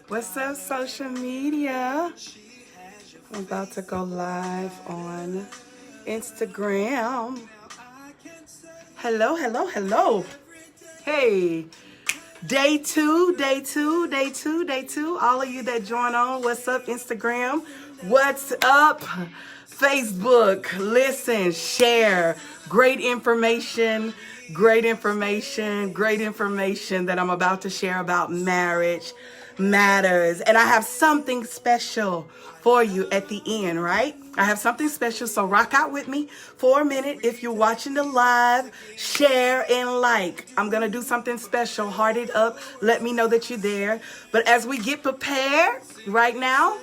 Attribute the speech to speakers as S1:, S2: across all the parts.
S1: What's up, social media? I'm about to go live on Instagram. Hello, hello, hello. Hey, day two. All of you that join on, what's up, Instagram? What's up, Facebook? Listen, share. Great information that I'm about to share about marriage matters. And I have something special for you at the end, right? I have something special, so rock out with me for a minute. If you're watching the live, share and like. I'm going to do something special. Heart it up. Let me know that you're there. But as we get prepared right now,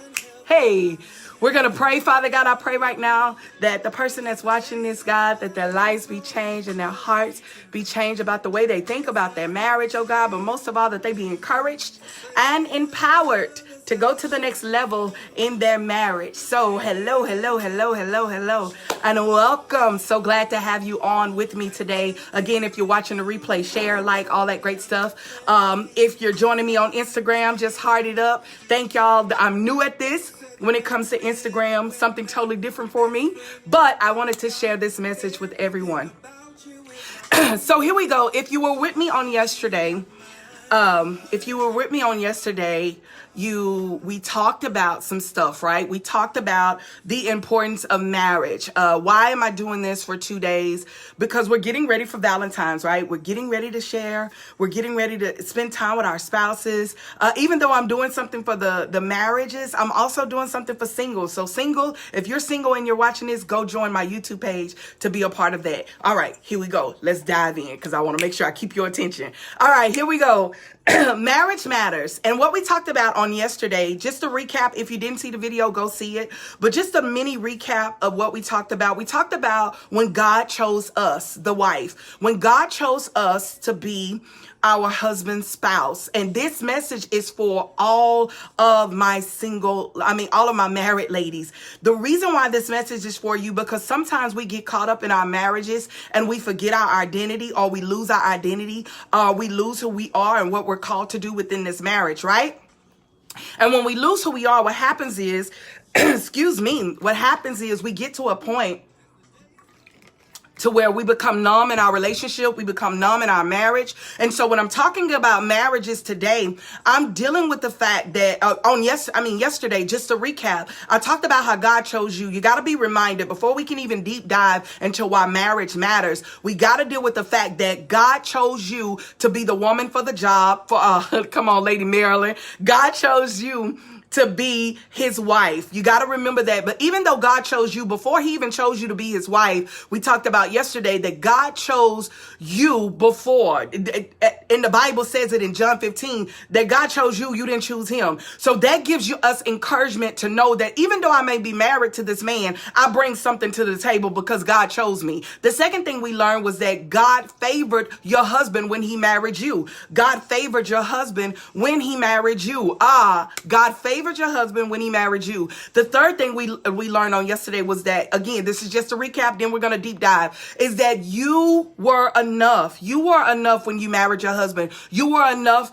S1: hey, we're going to pray. Father God, I pray right now that the person that's watching this, God, that their lives be changed and their hearts be changed about the way they think about their marriage, oh God, but most of all that they be encouraged and empowered to go to the next level in their marriage. So hello, and welcome. So glad to have you on with me today. Again, if you're watching the replay, share, like, all that great stuff. If you're joining me on Instagram, just heart it up. Thank y'all. I'm new at this. When it comes to Instagram, something totally different for me, but I wanted to share this message with everyone. So here we go. If you were with me on yesterday, we talked about some stuff, right? We talked about the importance of marriage. Why am I doing this for 2 days? Because we're getting ready for Valentine's, right? We're getting ready to share. We're getting ready to spend time with our spouses. Even though I'm doing something for the marriages, I'm also doing something for singles. So single, if you're single and you're watching this, go join my YouTube page to be a part of that. All right, here we go. Let's dive in because I want to make sure I keep your attention. All right, here we go. Marriage matters. And what we talked about on yesterday, just to recap, if you didn't see the video, go see it. But just a mini recap of what we talked about. We talked about when God chose us, the wife, when God chose us to be our husband's spouse. And this message is for all of my married ladies. The reason why this message is for you, because sometimes we get caught up in our marriages and we forget our identity, or we lose our identity, or we lose who we are and what we're called to do within this marriage, right? And when we lose who we are, what happens is, what happens is we get to a point to where we become numb in our relationship, we become numb in our marriage. And so when I'm talking about marriages today, I'm dealing with the fact that yesterday, just to recap, I talked about how God chose you. You got to be reminded before we can even deep dive into why marriage matters. We got to deal with the fact that God chose you to be the woman for the job. Come on, Lady Marilyn. God chose you to be his wife. You got to remember that. But even though God chose you, before he even chose you to be his wife, we talked about yesterday that God chose you before. And the Bible says it in John 15, that God chose you, you didn't choose him. So that gives us encouragement to know that even though I may be married to this man, I bring something to the table because God chose me. The second thing we learned was that God favored your husband when he married you. God favored your husband when he married you. God favored your husband when he married you. The third thing we learned on yesterday was that, again, this is just a recap, then we're going to deep dive, is that you were enough. You were enough when you married your husband. You were enough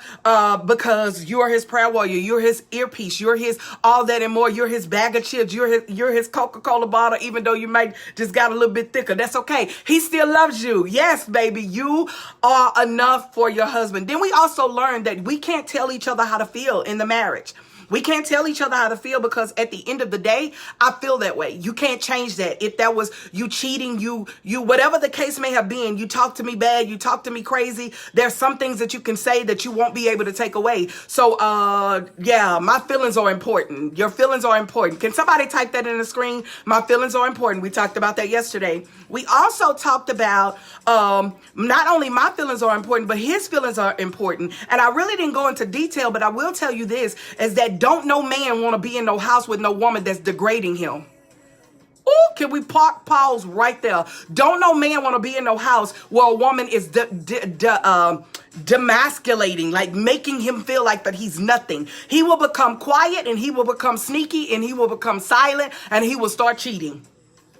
S1: because you're his prayer warrior. You're his earpiece. You're his all that and more. You're his bag of chips. You're his Coca-Cola bottle, even though you might just got a little bit thicker. That's okay. He still loves you. Yes, baby, you are enough for your husband. Then we also learned that we can't tell each other how to feel in the marriage. We can't tell each other how to feel because at the end of the day, I feel that way. You can't change that. If that was you cheating, you whatever the case may have been, you talk to me bad, you talk to me crazy. There's some things that you can say that you won't be able to take away. So, my feelings are important. Your feelings are important. Can somebody type that in the screen? My feelings are important. We talked about that yesterday. We also talked about not only my feelings are important, but his feelings are important. And I really didn't go into detail, but I will tell you this, is that don't no man want to be in no house with no woman that's degrading him. Ooh, can we pause right there? Don't no man want to be in no house where a woman is demasculating, like making him feel like that he's nothing. He will become quiet and he will become sneaky and he will become silent and he will start cheating.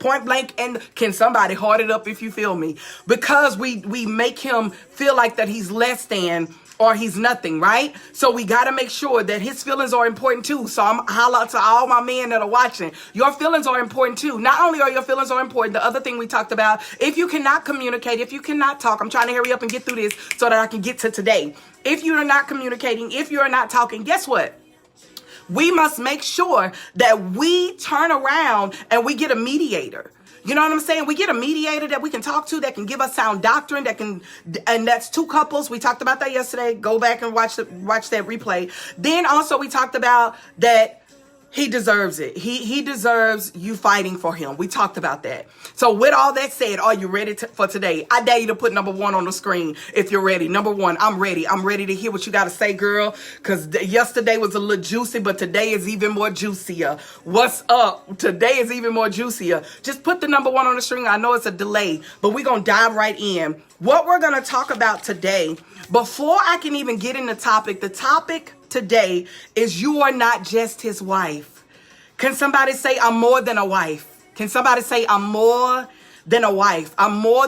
S1: Point blank. And can somebody heart it up if you feel me? Because we make him feel like that he's less than. or he's nothing, right? So we got to make sure that his feelings are important too. So I'm holla to all my men that are watching. Your feelings are important too. Not only are your feelings are important, the other thing we talked about, if you cannot communicate, if you cannot talk, I'm trying to hurry up and get through this so that I can get to today. If you are not communicating, if you are not talking, guess what? We must make sure that we turn around and we get a mediator. You know what I'm saying? We get a mediator that we can talk to, that can give us sound doctrine, and that's two couples. We talked about that yesterday. Go back and watch that replay. Then also we talked about that he deserves it. He deserves you fighting for him. We talked about that. So with all that said, are you ready for today? I dare you to put number 1 on the screen if you're ready. Number 1, I'm ready. I'm ready to hear what you got to say, girl, because yesterday was a little juicy, but today is even more juicier. What's up? Today is even more juicier. Just put the number 1 on the screen. I know it's a delay, but we're going to dive right in. What we're going to talk about today, before I can even get in the topic today is you are not just his wife. Can somebody say I'm more than a wife? Can somebody say I'm more than a wife?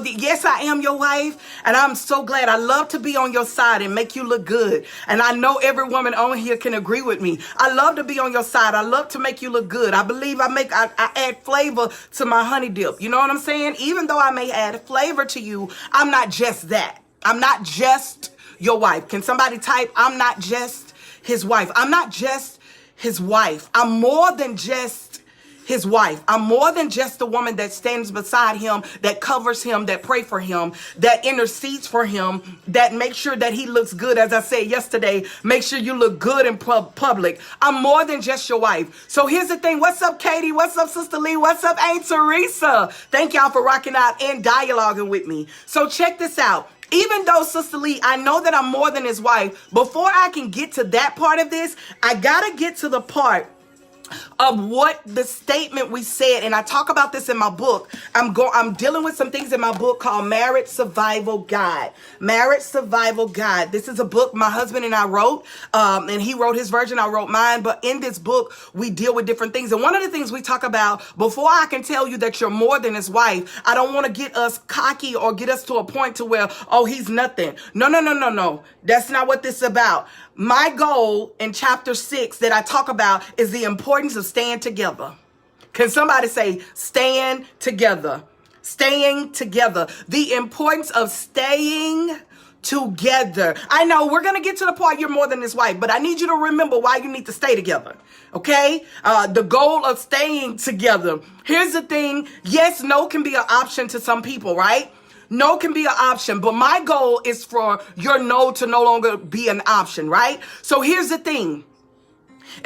S1: Yes, I am your wife, and I'm so glad. I love to be on your side and make you look good. And I know every woman on here can agree with me. I love to be on your side. I love to make you look good. I believe I add flavor to my honey dip. You know what I'm saying? Even though I may add flavor to you, I'm not just that. I'm not just your wife. Can somebody type, I'm not just his wife? I'm not just his wife. I'm more than just his wife. I'm more than just the woman that stands beside him, that covers him, that pray for him, that intercedes for him, that makes sure that he looks good. As I said yesterday, make sure you look good in public. I'm more than just your wife. So here's the thing. What's up, Katie? What's up, Sister Lee? What's up, Aunt Teresa? Thank y'all for rocking out and dialoguing with me. So check this out. Even though, Sister Lee, I know that I'm more than his wife, before I can get to that part of this, I got to get to the part of what the statement we said, and I talk about this in my book. I'm dealing with some things in my book called Marriage Survival Guide. Marriage Survival Guide. This is a book my husband and I wrote, and he wrote his version, I wrote mine. But in this book, we deal with different things. And one of the things we talk about, before I can tell you that you're more than his wife, I don't want to get us cocky or get us to a point to where, oh, he's nothing. No. That's not what this is about. My goal in chapter 6 that I talk about is the importance of staying together. Can somebody say staying together? Staying together. The importance of staying together. I know we're going to get to the part you're more than his wife, but I need you to remember why you need to stay together. Okay? The goal of staying together. Here's the thing. Yes, no can be an option to some people, right? No can be an option, but my goal is for your no to no longer be an option, right? So here's the thing,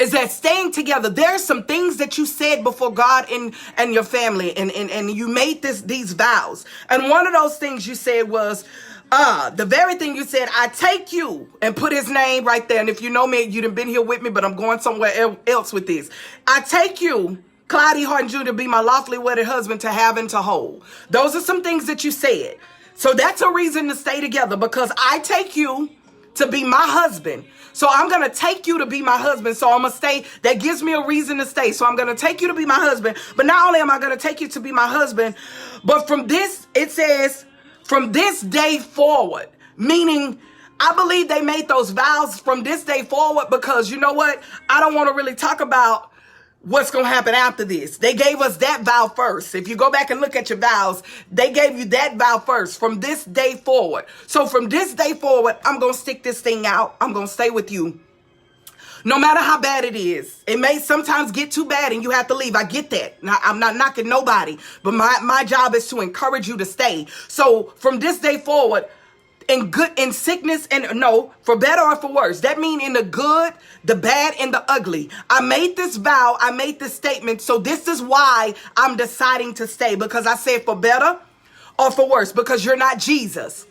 S1: is that staying together, there's some things that you said before God and your family, and you made these vows. And one of those things you said was, the very thing you said, I take you, and put his name right there. And if you know me, you done been here with me, but I'm going somewhere else with this. I take you, Cloudy Harden Jr., to be my lawfully wedded husband, to have and to hold. Those are some things that you said. So that's a reason to stay together, because I take you to be my husband. So I'm going to take you to be my husband. So I'm going to stay. That gives me a reason to stay. So I'm going to take you to be my husband. But not only am I going to take you to be my husband, but from this, it says, from this day forward, meaning I believe they made those vows from this day forward, because you know what? I don't want to really talk about what's going to happen after this. They gave us that vow first. If you go back and look at your vows, they gave you that vow first, from this day forward. So from this day forward, I'm going to stick this thing out. I'm going to stay with you. No matter how bad it is. It may sometimes get too bad and you have to leave. I get that. Now, I'm not knocking nobody, but my job is to encourage you to stay. So from this day forward, in sickness, and no, for better or for worse. That means in the good, the bad, and the ugly. I made this vow. I made this statement. So this is why I'm deciding to stay, because I said for better or for worse, because you're not Jesus.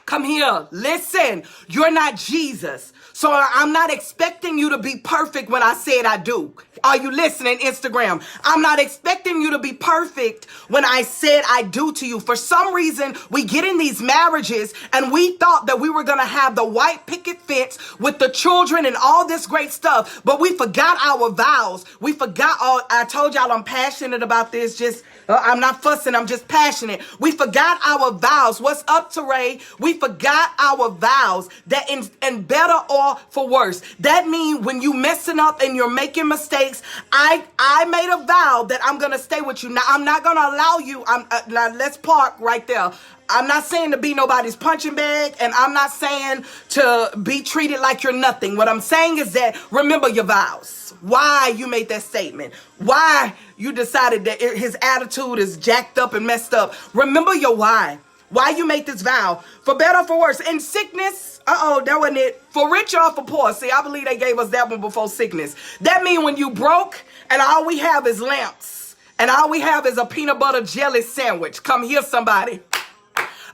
S1: Come here. Listen, you're not Jesus. So I'm not expecting you to be perfect when I said I do. Are you listening, Instagram? I'm not expecting you to be perfect when I said I do to you. For some reason, we get in these marriages and we thought that we were going to have the white picket fence with the children and all this great stuff, but we forgot our vows. We forgot I told y'all I'm passionate about this. I'm not fussing. I'm just passionate. We forgot our vows. What's up, Teray? We forgot our vows, that in better or for worse. That means when you messing up and you're making mistakes, I made a vow that I'm going to stay with you. Now, I'm not going to allow you. Now, let's park right there. I'm not saying to be nobody's punching bag, and I'm not saying to be treated like you're nothing. What I'm saying is that remember your vows. Why you made that statement. Why you decided that his attitude is jacked up and messed up. Remember your why. Why you made this vow. For better or for worse. In sickness, that wasn't it. For rich or for poor. See, I believe they gave us that one before sickness. That means when you broke and all we have is lamps. And all we have is a peanut butter jelly sandwich. Come here, somebody.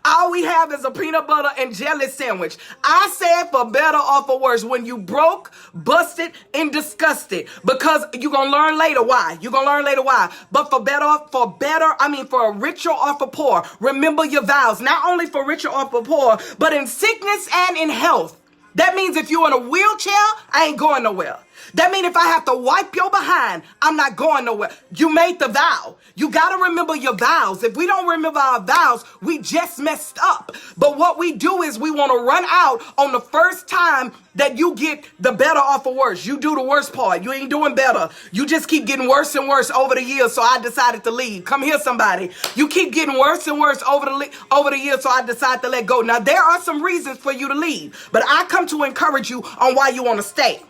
S1: All we have is a peanut butter and jelly sandwich. I said for better or for worse, when you broke, busted, and disgusted, because you're going to learn later why. You're going to learn later why. But for a richer or for poor, remember your vows. Not only for richer or for poor, but in sickness and in health. That means if you're in a wheelchair, I ain't going nowhere. That means if I have to wipe your behind, I'm not going nowhere. You made the vow. You got to remember your vows. If we don't remember our vows, we just messed up. But what we do is we want to run out on the first time that you get the better or for worse. You do the worst part. You ain't doing better. You just keep getting worse and worse over the years, so I decided to leave. Come here, somebody. You keep getting worse and worse over the years, so I decided to let go. Now, there are some reasons for you to leave, but I come to encourage you on why you want to stay.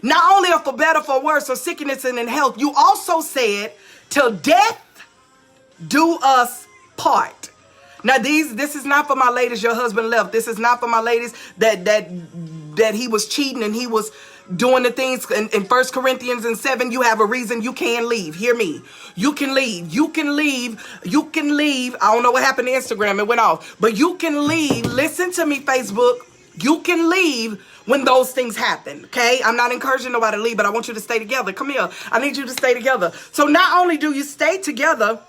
S1: Not only for better, for worse, or sickness and in health, you also said, till death do us part. Now, this is not for my ladies, your husband left. This is not for my ladies that he was cheating and he was doing the things in 1 Corinthians 7. You have a reason you can leave. Hear me. You can leave. You can leave. You can leave. I don't know what happened to Instagram. It went off. But you can leave. Listen to me, Facebook. You can leave when those things happen, okay? I'm not encouraging nobody to leave, but I want you to stay together. Come here. I need you to stay together. So not only do you stay together,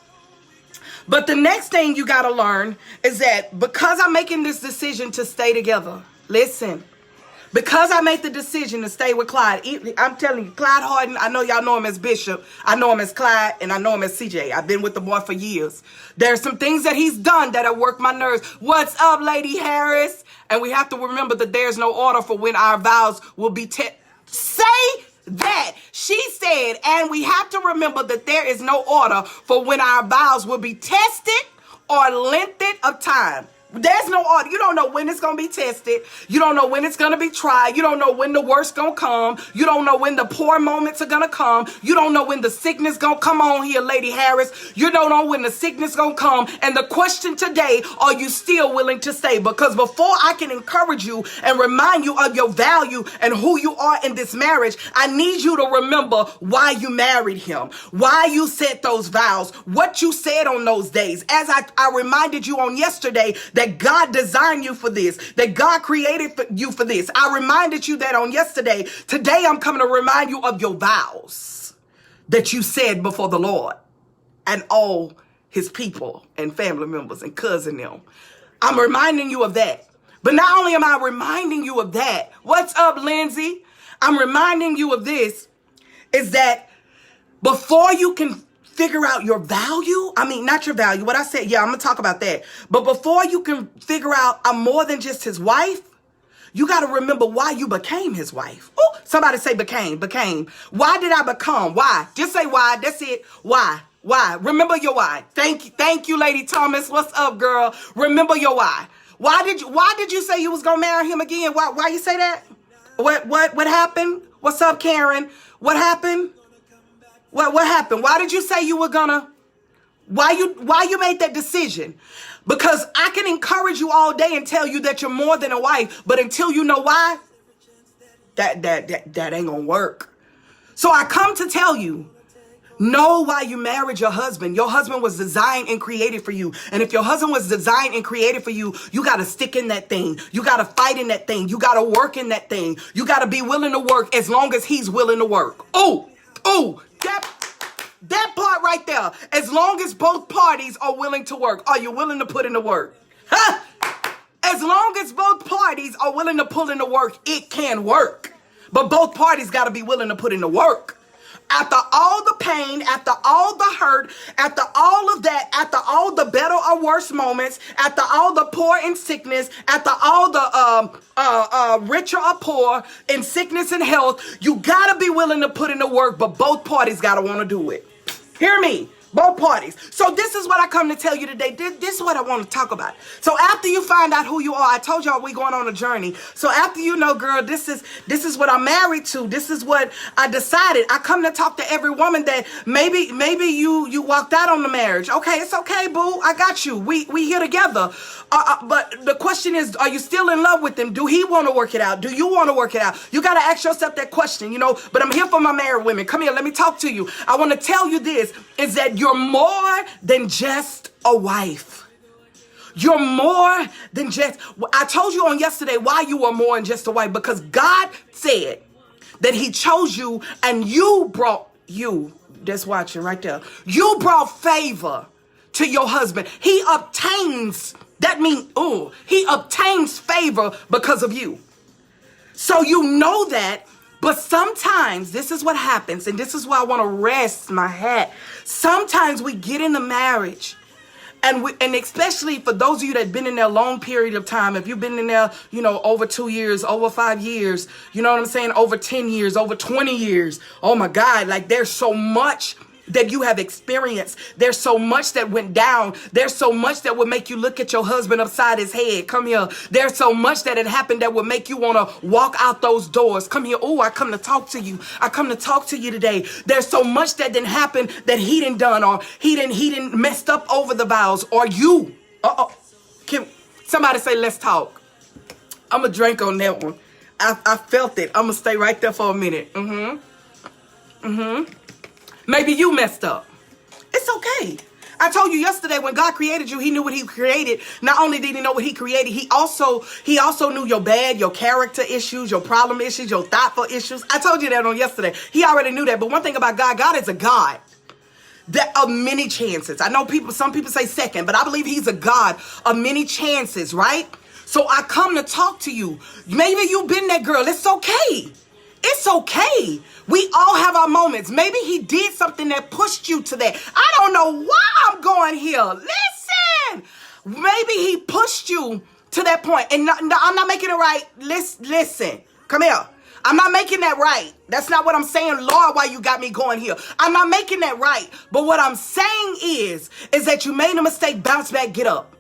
S1: but the next thing you got to learn is that because I'm making this decision to stay together, listen, because I made the decision to stay with Clyde, I'm telling you, Clyde Harden, I know y'all know him as Bishop. I know him as Clyde, and I know him as CJ. I've been with the boy for years. There's some things that he's done that have worked my nerves. What's up, Lady Harris? And we have to remember that there's no order for when our vows will be say that. She said, and we have to remember that there is no order for when our vows will be tested or length of time. There's no order. You don't know when it's going to be tested. You don't know when it's going to be tried. You don't know when the worst going to come. You don't know when the poor moments are going to come. You don't know when the sickness going to come on here, Lady Harris. You don't know when the sickness going to come. And the question today, are you still willing to stay? Because before I can encourage you and remind you of your value and who you are in this marriage, I need you to remember why you married him, why you said those vows, what you said on those days. As I reminded you on yesterday that God designed you for this, that God created you for this. I reminded you that on yesterday. Today, I'm coming to remind you of your vows that you said before the Lord and all his people and family members and cousin them. I'm reminding you of that. But not only am I reminding you of that, what's up, Lindsay? I'm reminding you of this, is that before you can figure out your value, not your value, what I said, I'm going to talk about that. But before you can figure out I'm more than just his wife, you got to remember why you became his wife. Oh, somebody say became. Why did I become? Why? Just say why. That's it. Why? Remember your why. Thank you, Lady Thomas. What's up, girl? Remember your why. Why did you say you was going to marry him again? Why you say that? What happened? What's up, Karen? What happened? What happened? Why did you say you were gonna? Why you made that decision? Because I can encourage you all day and tell you that you're more than a wife, but until you know why, that ain't gonna work. So I come to tell you, know why you married your husband. Your husband was designed and created for you. And if your husband was designed and created for you, you got to stick in that thing. You got to fight in that thing. You got to work in that thing. You got to be willing to work as long as he's willing to work. Oh, that part right there. As long as both parties are willing to work. Are you willing to put in the work? Huh? As long as both parties are willing to pull in the work, it can work. But both parties got to be willing to put in the work. After all the pain, after all the hurt, after all of that, after all the better or worse moments, after all the poor in sickness, after all the richer or poor in sickness and health, you gotta be willing to put in the work, but both parties gotta want to do it. Hear me? Both parties. So this is what I come to tell you today. This is what I want to talk about. So after you find out who you are, I told y'all we going on a journey. So after you know, girl, this is what I'm married to. This is what I decided. I come to talk to every woman that maybe you walked out on the marriage. Okay, it's okay, boo. I got you. We here together. But the question is, are you still in love with him? Do he want to work it out? Do you want to work it out? You got to ask yourself that question, you know. But I'm here for my married women. Come here, let me talk to you. I want to tell you this, is that you're more than just a wife. You're more than just, I told you on yesterday why you are more than just a wife, because God said that he chose you and you brought, you that's watching right there, you brought favor to your husband. He obtains, that means, he obtains favor because of you. So you know that. But sometimes this is what happens, and this is why I want to rest my hat. Sometimes we get into marriage, and especially for those of you that have been in there a long period of time, if you've been in there, you know, over 2 years, over 5 years, you know what I'm saying, over 10 years, over 20 years. Oh my God, like there's so much that you have experienced. There's so much that went down. There's so much that would make you look at your husband upside his head. Come here. There's so much that had happened that would make you want to walk out those doors. Come here. Oh, I come to talk to you. I come to talk to you today. There's so much that didn't happen that he didn't done, or he didn't messed up over the vows, or you. Can somebody say, let's talk? I'm going to drink on that one. I felt it. I'm going to stay right there for a minute. Maybe you messed up. It's okay. I told you yesterday, when God created you, he knew what he created. Not only did he know what he created, he also knew your bad, your character issues, your problem issues, your thoughtful issues. I told you that on yesterday. He already knew that. But one thing about God, God is a God that of many chances. I know some people say second, but I believe he's a God of many chances, right? So I come to talk to you. Maybe you've been that girl. It's okay. It's okay. We all have our moments. Maybe he did something that pushed you to that. I don't know why I'm going here. Listen. Maybe he pushed you to that point. And I'm not making it right. Listen. Come here. I'm not making that right. That's not what I'm saying. Lord, why you got me going here? I'm not making that right. But what I'm saying is that you made a mistake. Bounce back. Get up.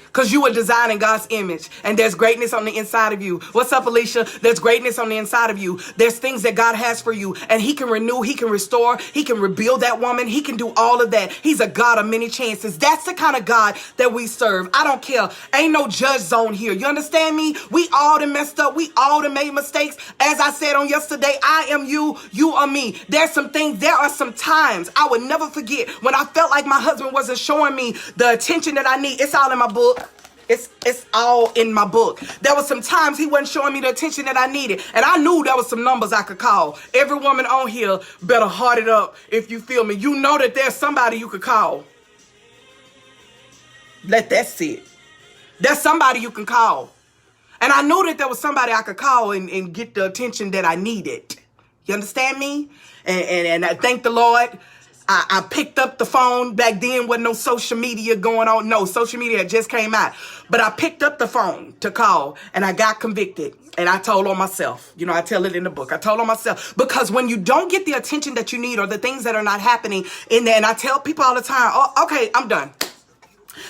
S1: Because you were designed in God's image, and there's greatness on the inside of you. What's up, Alicia? There's greatness on the inside of you. There's things that God has for you, and he can renew, he can restore, he can rebuild that woman. He can do all of that. He's a God of many chances. That's the kind of God that we serve. I don't care. Ain't no judge zone here. You understand me? We all done messed up. We all done made mistakes. As I said on yesterday, I am you, you are me. There are some times I would never forget when I felt like my husband wasn't showing me the attention that I need. It's all in my book. It's all in my book. There was some times he wasn't showing me the attention that I needed. And I knew there was some numbers I could call. Every woman on here better heart it up if you feel me. You know that there's somebody you could call. Let that sit. There's somebody you can call. And I knew that there was somebody I could call and get the attention that I needed. You understand me? And I thank the Lord. I picked up the phone. Back then wasn't no social media going on. No, social media just came out. But I picked up the phone to call, and I got convicted. And I told on myself. You know, I tell it in the book. I told on myself. Because when you don't get the attention that you need, or the things that are not happening in there, and I tell people all the time, oh, okay, I'm done.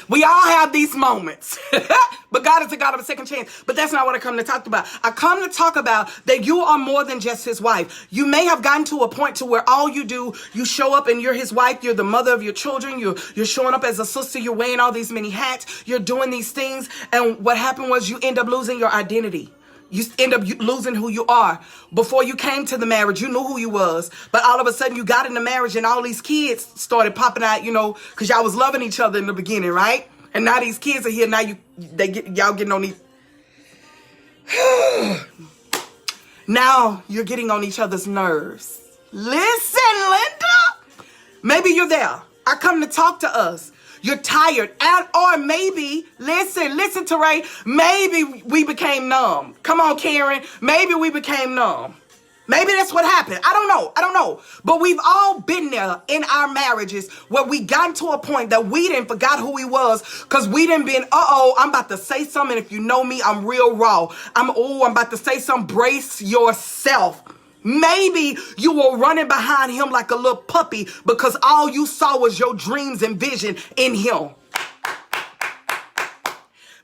S1: We all have these moments. But God is a God of a second chance. But that's not what I come to talk about. I come to talk about that you are more than just his wife. You may have gotten to a point to where all you do, you show up and you're his wife. You're the mother of your children. You're showing up as a sister. You're wearing all these many hats. You're doing these things. And what happened was you end up losing your identity. You end up losing who you are. Before you came to the marriage, you knew who you was. But all of a sudden, you got in the marriage and all these kids started popping out, you know, because y'all was loving each other in the beginning, right? And now these kids are here. Now y'all getting on these. Now you're getting on each other's nerves. Listen, Linda. Maybe you're there. I come to talk to us. You're tired. Or maybe, listen to Ray. Maybe we became numb. Come on, Karen. Maybe we became numb. Maybe that's what happened. I don't know. I don't know. But we've all been there in our marriages where we got to a point that we didn't forgot who he was because we didn't been, I'm about to say something. If you know me, I'm real raw. I'm about to say something. Brace yourself. Maybe you were running behind him like a little puppy because all you saw was your dreams and vision in him.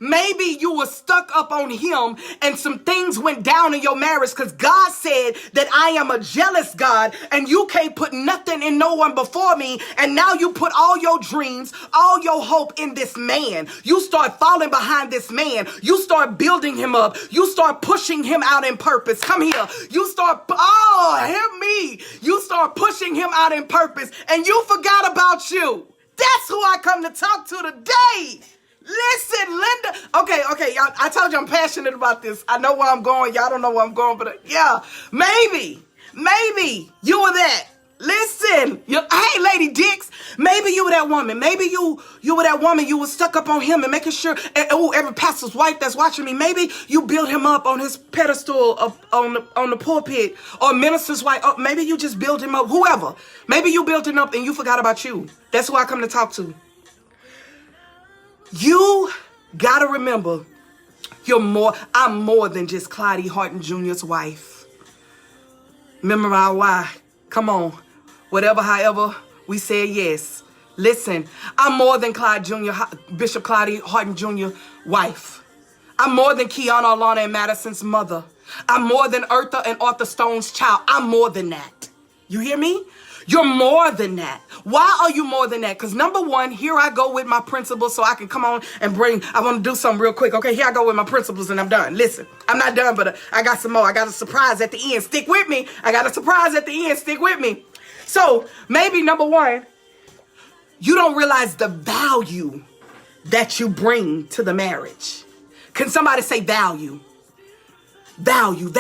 S1: Maybe you were stuck up on him and some things went down in your marriage because God said that I am a jealous God and you can't put nothing in no one before me. And now you put all your dreams, all your hope in this man. You start falling behind this man. You start building him up. You start pushing him out in purpose. Come here. You start, hear me. You start pushing him out in purpose and you forgot about you. That's who I come to talk to today. Listen, Linda. Okay, y'all, I told you I'm passionate about this. I know where I'm going. Y'all don't know where I'm going, but yeah, maybe you were that. Listen, hey, Lady Dix, maybe you were that woman. Maybe you were that woman. You were stuck up on him and making sure, every pastor's wife that's watching me, maybe you built him up on his pedestal on the pulpit, or minister's wife. Or maybe you just built him up, whoever. Maybe you built him up and you forgot about you. That's who I come to talk to. You gotta remember, I'm more than just Clyde Harden Jr.'s wife. Remember why? Come on. Whatever, however, we said yes. Listen, I'm more than Bishop Clyde Harden Jr. wife. I'm more than Kiana, Alana, and Madison's mother. I'm more than Eartha and Arthur Stone's child. I'm more than that. You hear me? You're more than that. Why are you more than that? Because number one, here I go with my principles so I can come on and I want to do something real quick. Okay, here I go with my principles and I'm done. Listen, I'm not done, but I got some more. I got a surprise at the end. Stick with me. I got a surprise at the end. Stick with me. So maybe number one, you don't realize the value that you bring to the marriage. Can somebody say value? Value.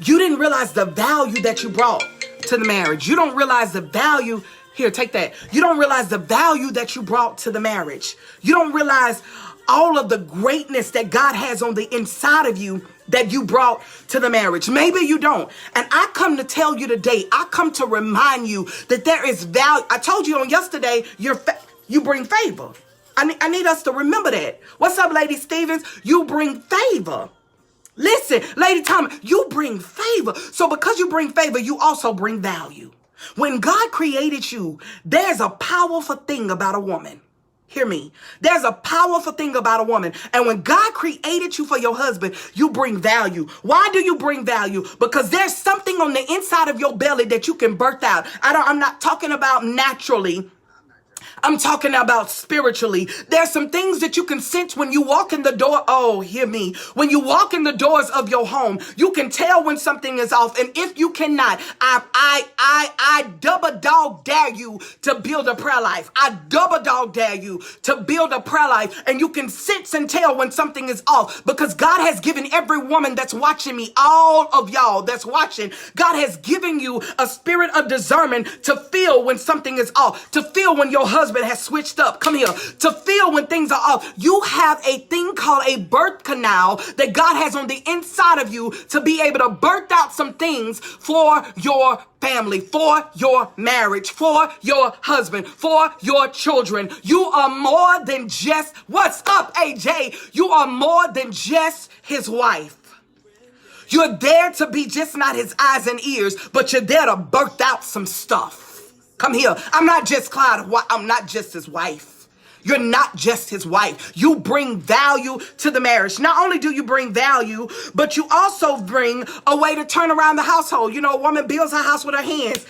S1: You didn't realize the value that you brought to the marriage. You don't realize the value. Here, take that. You don't realize the value that you brought to the marriage. You don't realize all of the greatness that God has on the inside of you that you brought to the marriage. Maybe you don't. And I come to tell you today, I come to remind you that there is value. I told you on yesterday, you bring favor. I need us to remember that. What's up, Lady Stevens? You bring favor. Listen, Lady Thomas, you bring favor. So because you bring favor, you also bring value. When God created you, there's a powerful thing about a woman. Hear me. There's a powerful thing about a woman. And when God created you for your husband, you bring value. Why do you bring value? Because there's something on the inside of your belly that you can birth out. I'm not talking about naturally. I'm talking about spiritually. There's some things that you can sense when you walk in the door. Oh, hear me. When you walk in the doors of your home, you can tell when something is off. And if you cannot, I double dog dare you to build a prayer life. I double dog dare you to build a prayer life. And you can sense and tell when something is off, because God has given every woman that's watching me, all of y'all that's watching, God has given you a spirit of discernment to feel when something is off, to feel when your husband has switched up. Come here. To feel when things are off. You have a thing called a birth canal that God has on the inside of you to be able to birth out some things for your family, for your marriage, for your husband, for your children. You are more than just, what's up, AJ? You are more than just his wife. You're there to be just not his eyes and ears, but you're there to birth out some stuff. Come here. I'm not just Clyde. I'm not just his wife. You're not just his wife. You bring value to the marriage. Not only do you bring value, but you also bring a way to turn around the household. You know, a woman builds her house with her hands.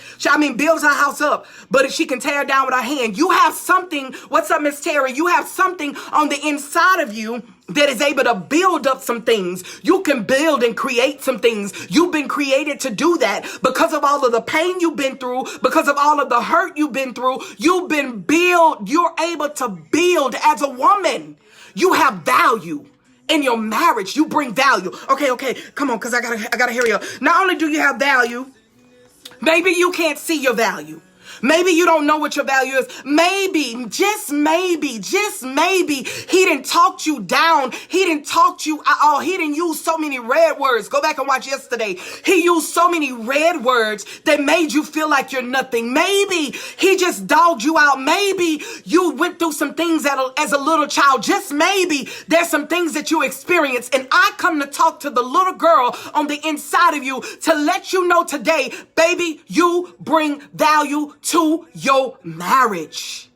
S1: Builds her house up, but if she can tear it down with her hand, you have something. What's up, Miss Terry? You have something on the inside of you that is able to build up some things. You can build and create some things. You've been created to do that because of all of the pain you've been through, because of all of the hurt you've been through. You're able to build as a woman. You have value in your marriage. You bring value. Okay, come on, because I gotta hurry up. Not only do you have value, maybe you can't see your value. Maybe you don't know what your value is. Maybe, just maybe, he didn't talk you down. He didn't talk you out. He didn't use so many red words. Go back and watch yesterday. He used so many red words that made you feel like you're nothing. Maybe he just dogged you out. Maybe you went through some things as a little child. Just maybe there's some things that you experienced. And I come to talk to the little girl on the inside of you to let you know today, baby, you bring value to your marriage.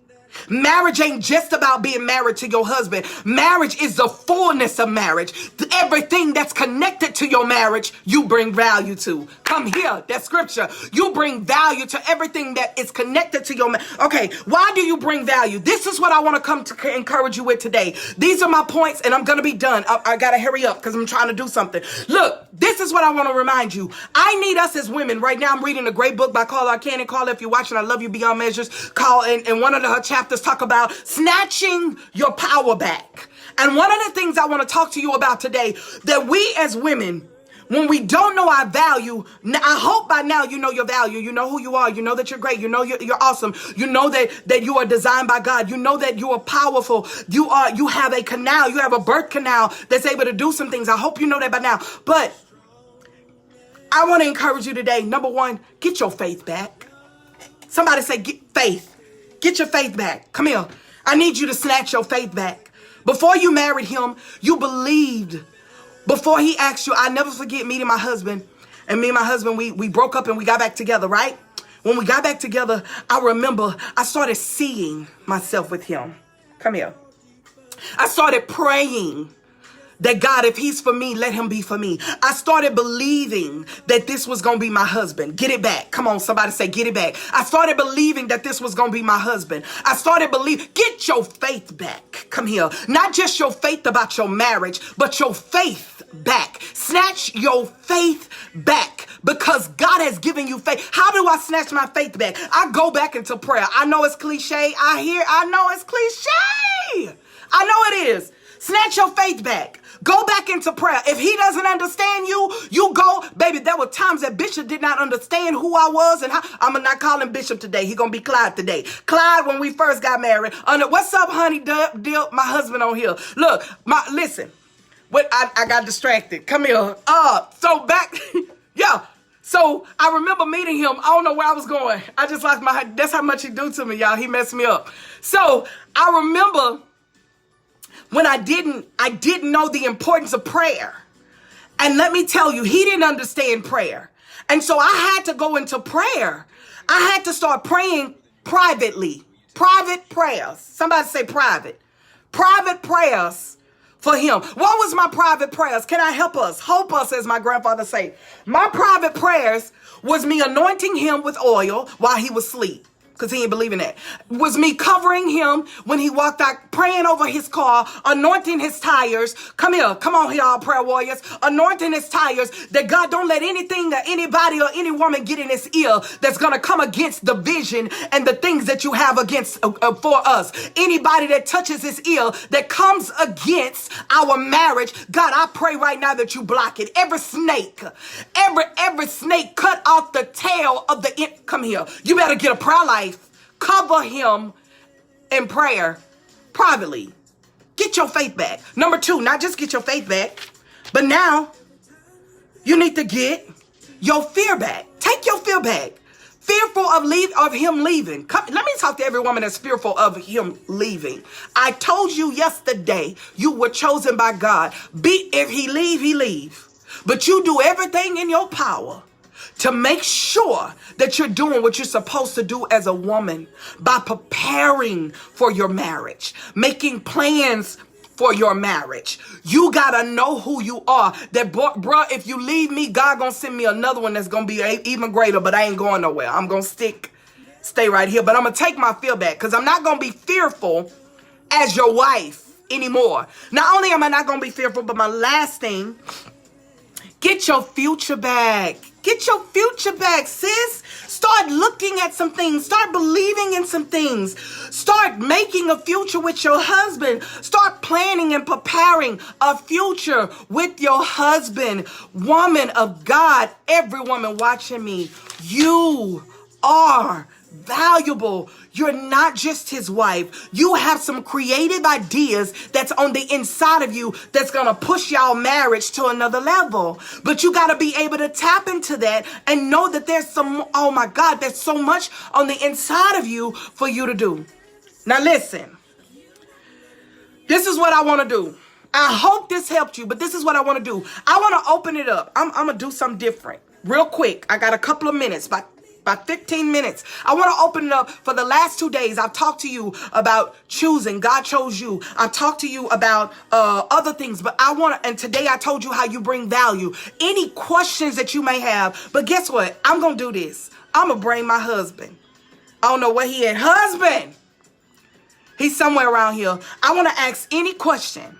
S1: Marriage ain't just about being married to your husband. Marriage is the fullness of marriage. Everything that's connected to your marriage, you bring value to. Come here, that's scripture. You bring value to everything that is connected to your marriage. Okay, why do you bring value? This is what I want to come to encourage you with today. These are my points, and I'm going to be done. I got to hurry up because I'm trying to do something. Look, this is what I want to remind you. I need us as women. Right now, I'm reading a great book by Carla Cannon. Carla, if you're watching, I love you beyond measures. And one of her chapters talk about snatching your power back. And one of the things I want to talk to you about today, that we as women, when we don't know our value, I hope by now you know your value. You know who you are. You know that you're great. You know you're awesome. You know that you are designed by God. You know that you are powerful. You have a canal. You have a birth canal that's able to do some things. I hope you know that by now. But I want to encourage you today. Number one, get your faith back. Somebody say, get faith. Get your faith back. Come here. I need you to snatch your faith back. Before you married him, you believed. Before he asked you, I never forget meeting my husband. And me and my husband, we broke up and we got back together, right? When we got back together, I remember I started seeing myself with him. Come here. I started praying that God, if he's for me, let him be for me. I started believing that this was going to be my husband. Get it back. Come on, somebody say, get it back. I started believing that this was going to be my husband. I started believing, get your faith back. Come here. Not just your faith about your marriage, but your faith back. Snatch your faith back because God has given you faith. How do I snatch my faith back? I go back into prayer. I know it's cliche. I know it's cliche. I know it is. Snatch your faith back. Go back into prayer. If he doesn't understand you, you go. Baby, there were times that Bishop did not understand who I was and how. I'm not calling Bishop today. He going to be Clyde today. Clyde, when we first got married. What's up, honey? Deal, my husband on here. Look, listen. I got distracted. Come here. So back. Yeah. So I remember meeting him. I don't know where I was going. I just lost my head. That's how much he do to me, y'all. He messed me up. So I remember when I didn't know the importance of prayer. And let me tell you, he didn't understand prayer. And so I had to go into prayer. I had to start praying privately. Private prayers. Somebody say private. Private prayers for him. What was my private prayers? Can I help us? Help us, as my grandfather say. My private prayers was me anointing him with oil while he was asleep. Because he didn't believe in that. Was me covering him when he walked out, praying over his car, anointing his tires. Come here. Come on here, all prayer warriors. Anointing his tires. That God don't let anything or anybody or any woman get in his ear that's going to come against the vision and the things that you have against for us. Anybody that touches his ear that comes against our marriage, God, I pray right now that you block it. Every snake, every snake, cut off the tail of the come here. You better get a prayer life. Cover him in prayer privately. Get your faith back. Number two, not just get your faith back, but now you need to get your fear back. Take your fear back. Fearful of him leaving. Let me talk to every woman that's fearful of him leaving. I told you yesterday you were chosen by God. If he leave, he leave. But you do everything in your power to make sure that you're doing what you're supposed to do as a woman by preparing for your marriage, making plans for your marriage. You gotta know who you are. That, bruh, if you leave me, God gonna send me another one that's gonna be even greater, but I ain't going nowhere. I'm gonna stay right here, but I'm gonna take my fear back because I'm not gonna be fearful as your wife anymore. Not only am I not gonna be fearful, but my last thing, get your future back. Get your future back, sis. Start looking at some things. Start believing in some things. Start making a future with your husband. Start planning and preparing a future with your husband. Woman of God, every woman watching me, you are valuable. You're not just his wife. You have some creative ideas that's on the inside of you that's going to push y'all marriage to another level. But you got to be able to tap into that and know that there's oh my God, there's so much on the inside of you for you to do. Now listen, this is what I want to do. I hope this helped you, but this is what I want to do. I want to open it up. I'm going to do something different real quick. I got a couple of minutes, by 15 minutes. I want to open it up. For the last 2 days, I've talked to you about choosing. God chose you. I've talked to you about other things, but and today I told you how you bring value. Any questions that you may have, but guess what? I'm going to do this. I'm going to bring my husband. I don't know where he at. Husband! He's somewhere around here. I want to ask any questions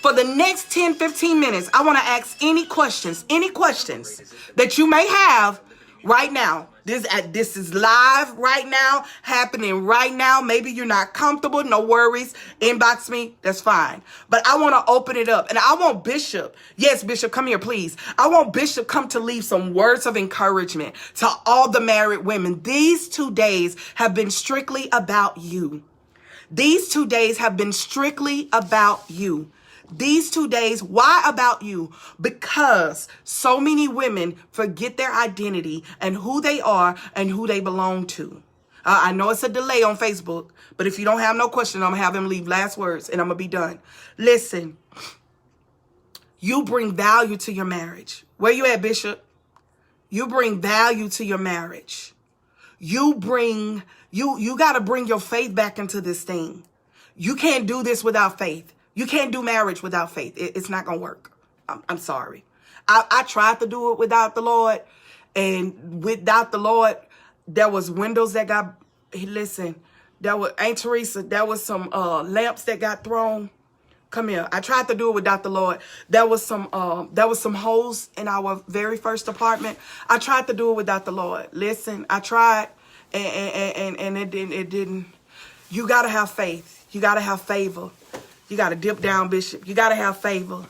S1: for the next 10, 15 minutes. I want to ask any questions that you may have right now. This is live right now, happening right now. Maybe you're not comfortable. No worries. Inbox me. That's fine. But I want to open it up. And I want Bishop. Yes, Bishop, come here, please. I want Bishop come to leave some words of encouragement to all the married women. These 2 days have been strictly about you. These 2 days have been strictly about you. These 2 days, why about you? Because so many women forget their identity and who they are and who they belong to. I know it's a delay on Facebook, but if you don't have no question, I'm going to have him leave last words and I'm going to be done. Listen, you bring value to your marriage. Where you at, Bishop? You bring value to your marriage. You got to bring your faith back into this thing. You can't do this without faith. You can't do marriage without faith. It's not going to work. I'm sorry. I tried to do it without the Lord. And without the Lord, there was windows that got, listen, Aunt Teresa, there was some lamps that got thrown. Come here. I tried to do it without the Lord. There was some holes in our very first apartment. I tried to do it without the Lord. Listen, I tried and it didn't. You got to have faith. You got to have favor. You got to dip down, Bishop. You got to have favor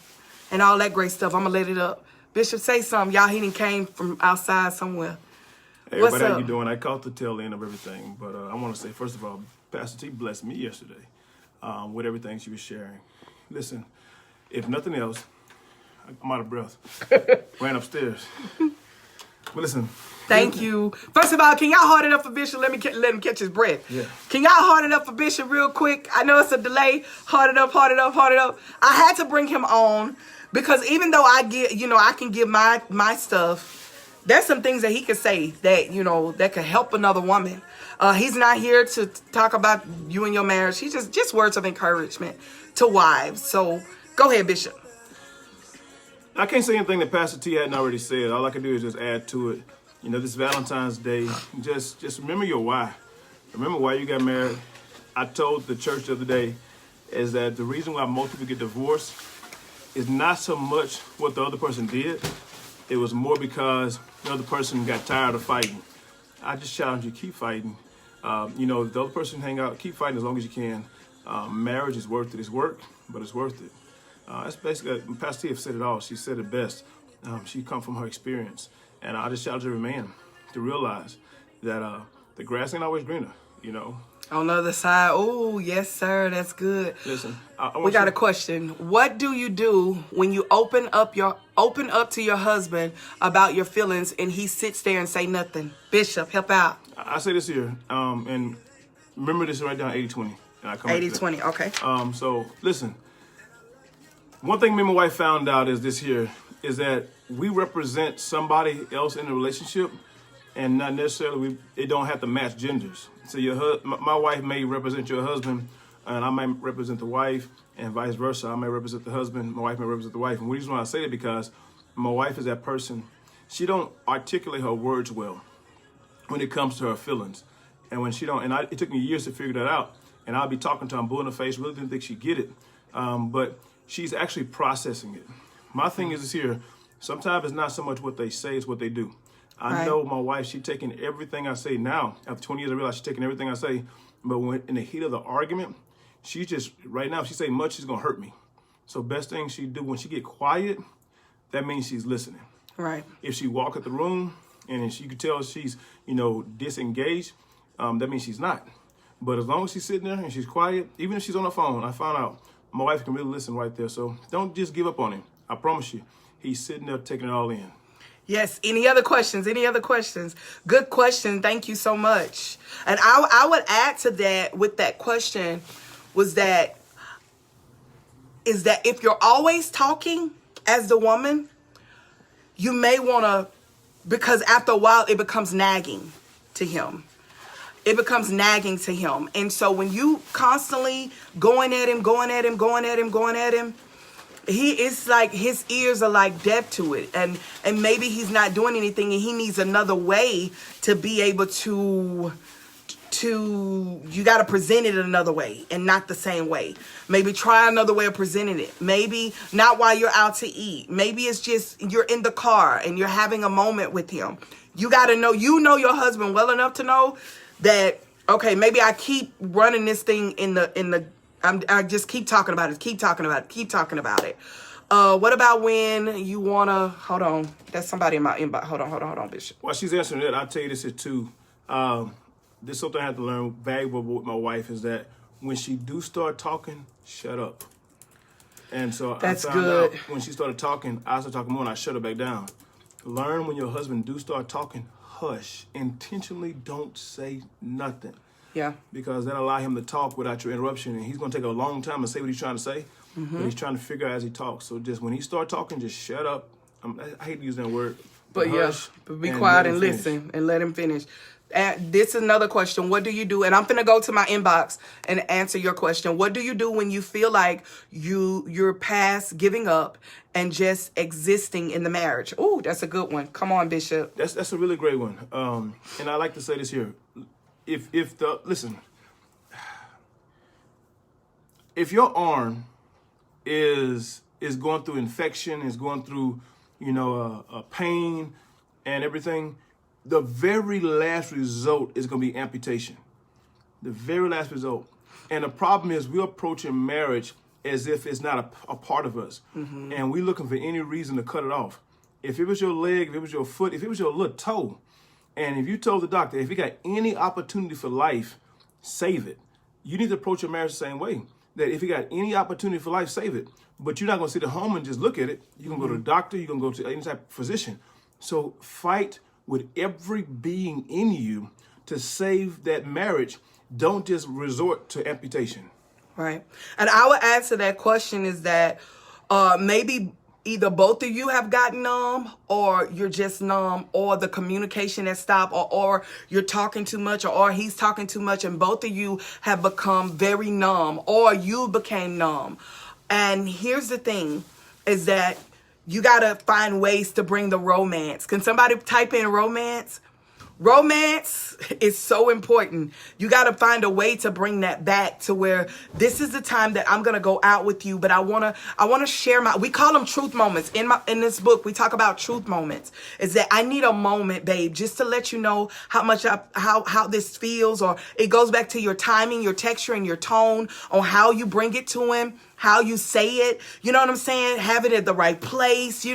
S1: and all that great stuff. I'm going to let it up. Bishop, say something. Y'all, he done came from outside somewhere.
S2: Hey, everybody, how you doing? I caught the tail end of everything, but I want to say, first of all, Pastor T blessed me yesterday with everything she was sharing. Listen, if nothing else, I'm out of breath. Ran upstairs. But listen.
S1: Thank you. First of all, can y'all hold it up for Bishop? Let him catch his breath. Yeah. Can y'all hold it up for Bishop real quick? I know it's a delay. Hold it up, hold it up, hold it up. I had to bring him on because even though I can give my stuff, there's some things that he could say that, that could help another woman. He's not here to talk about you and your marriage. He's just words of encouragement to wives. So go ahead, Bishop.
S2: I can't say anything that Pastor T hadn't already said. All I can do is just add to it. This Valentine's Day, just remember your why. Remember why you got married. I told the church the other day is that the reason why most people get divorced is not so much what the other person did. It was more because the other person got tired of fighting. I just challenge you, keep fighting. If the other person hang out, keep fighting as long as you can. Marriage is worth it. It's work, but it's worth it. That's basically, Pastor T said it all. She said it best. She come from her experience. And I just challenge every man to realize that the grass ain't always greener,
S1: On the other side, oh, yes, sir, that's good.
S2: Listen,
S1: we got a question. What do you do when you open up to your husband about your feelings and he sits there and say nothing? Bishop, help out.
S2: I say this here, and remember this right down 80-20.
S1: 80-20, okay.
S2: So listen, one thing me and my wife found out is this here, is that we represent somebody else in the relationship, and not necessarily it don't have to match genders. So my wife may represent your husband, and I might represent the wife, and vice versa. I may represent the husband, my wife may represent the wife. And the reason why I say that because my wife is that person. She don't articulate her words well when it comes to her feelings, and when she don't. And it took me years to figure that out. And I'll be talking to her, I'm blue in the face, really didn't think she'd get it, but she's actually processing it. My thing is here. Sometimes it's not so much what they say, it's what they do. I know my wife, she's taking everything I say now. After 20 years, I realize she's taking everything I say. But when in the heat of the argument, she just, right now, if she say much, she's going to hurt me. So best thing she do when she get quiet, that means she's listening.
S1: Right.
S2: If she walk at the room, And if you could tell she's, disengaged, that means she's not. But as long as she's sitting there and she's quiet, even if she's on the phone, I found out my wife can really listen right there. So don't just give up on him. I promise you, he's sitting there taking it all in.
S1: Yes. Any other questions? Any other questions? Good question. Thank you so much. And I would add to that with that question is that if you're always talking as the woman, you may want to, because after a while it becomes nagging to him. It becomes nagging to him. And so when you constantly going at him, it's like his ears are like deaf to it. And maybe he's not doing anything and he needs another way to be able to you got to present it another way and not the same way. Maybe try another way of presenting it. Maybe not while you're out to eat. Maybe it's just you're in the car and you're having a moment with him. You got to know, your husband well enough to know that, okay, maybe I keep running this thing I just keep talking about it. What about when you want to, hold on. That's somebody in my inbox. Hold on, Bishop.
S2: While she's answering that, I'll tell you this too. This is something I have to learn valuable with my wife is that when she do start talking, shut up. And so
S1: that's
S2: I found
S1: good.
S2: out when she started talking, I started talking more and I shut her back down. Learn when your husband do start talking, hush. Intentionally don't say nothing.
S1: Yeah.
S2: Because that allow him to talk without your interruption. And he's going to take a long time to say what he's trying to say. Mm-hmm. But he's trying to figure out as he talks. So just when he start talking, just shut up. I hate to use that word.
S1: But hush, but be quiet and listen and let him finish. This is another question. What do you do? And I'm going to go to my inbox and answer your question. What do you do when you feel like you're past giving up and just existing in the marriage? Oh, that's a good one. Come on, Bishop.
S2: That's a really great one. And I like to say this here. If your arm is going through infection, is going through, pain and everything, the very last result is going to be amputation. The very last result. And the problem is we're approaching marriage as if it's not a part of us. Mm-hmm. And we're looking for any reason to cut it off. If it was your leg, if it was your foot, if it was your little toe, and if you told the doctor, if you got any opportunity for life, save it. You need to approach your marriage the same way. That if you got any opportunity for life, save it. But you're not going to sit at home and just look at it. You're going to go to the doctor. You're going to go to any type of physician. So fight with every being in you to save that marriage. Don't just resort to amputation.
S1: Right. And I would answer that question is that maybe either both of you have gotten numb or you're just numb or the communication has stopped or you're talking too much or he's talking too much and both of you have become very numb or you became numb. And here's the thing is that you got to find ways to bring the romance. Can somebody type in romance? Romance is so important. You got to find a way to bring that back to where this is the time that I'm going to go out with you, but I want to share we call them truth moments. In this book, we talk about truth moments. Is that I need a moment, babe, just to let you know how this feels, or it goes back to your timing, your texture, and your tone on how you bring it to him. How you say it, you know what I'm saying? Have it at the right place,